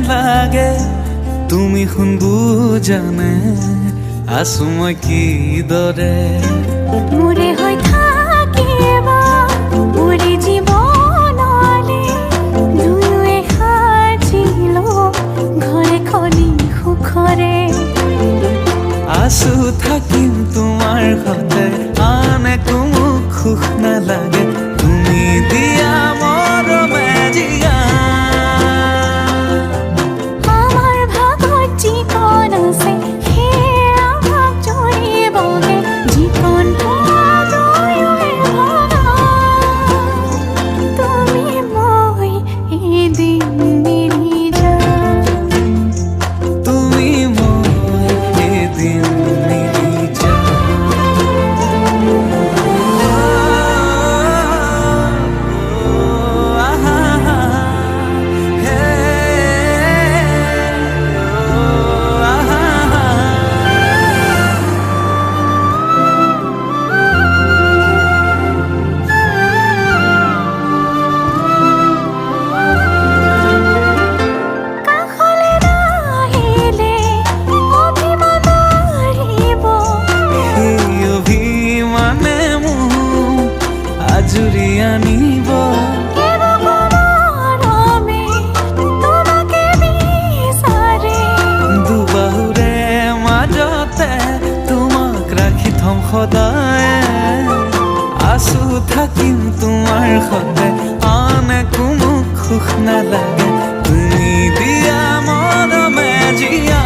লাগে তুমি শুন বুজানে আছো মই কিদৰে মোৰে হৈ থাকিবা মোৰে জীৱনলে দুয়োৱে সাজিলো ঘৰে খনি সুখৰে আছো থাকিম তোমাৰ সতে আন একো মোক সুখ নালাগে তুমি দিয়া মৰমে জিয়া আমাৰ ভাগত যিকণ আছে সেয়া ভাগ জৰিবগে যিকণ পোৱা দুয়োৱে ভগা তুমি মই এদিন মিলি যাম তুমি মই এদিন মিলি কাষলে নাহিলে অভিমান বাঢ়িব সেই অভিমানে মোক আজুৰি আনিব মৰমে তোমাকে বিচাৰে দুবাহুৰে মাজতে তোমাক ৰাখি থম সদায় আছো থাকিম তোমাৰ সতে আন একো মোক সুখ নালাগে তুমি দিয়া মৰমে জিয়া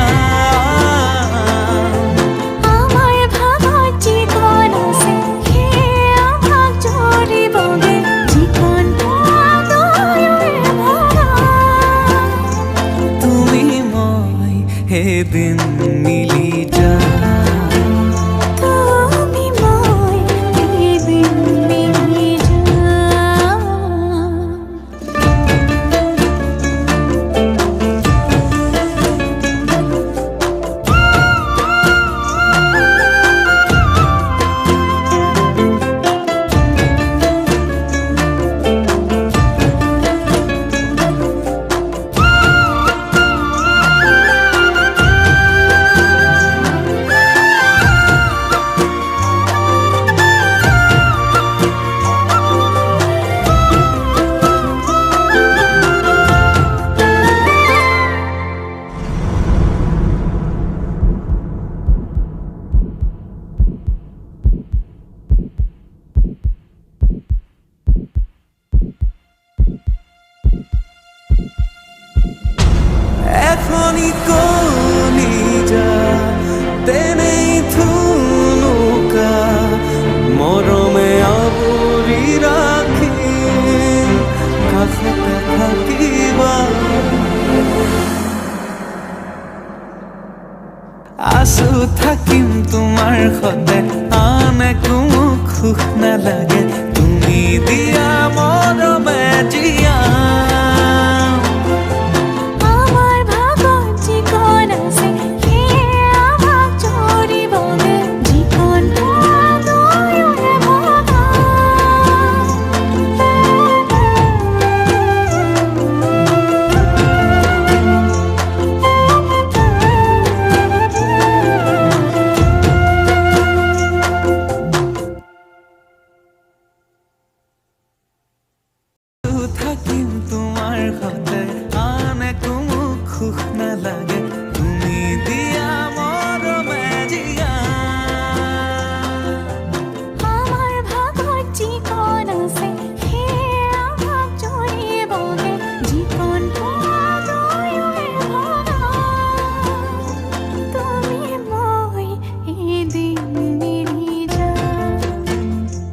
আমাৰ ভাগত যিকণ আছে সেয়া ভাগ জৰিবগে যিকণ পোৱা দুয়োৱে ভগা তুমি মই এদিন মিলি যাম তুমি মই এদিন মিলি যাম এখনি কলিজা তেনেই থুনুকা মৰমে আৱৰি ৰাখি কাষতে থাকিবা আছো থাকিম তোমাৰ সতে আন একো মোক সুখ নালাগে তুমি দিয়া মৰমে জিয়া আমাৰ ভাগত যিকণ আছে সেয়া ভাগ জৰিবগে যিকণ পোৱা দুয়োৱে ভগা থাকিম তোমাৰ সতে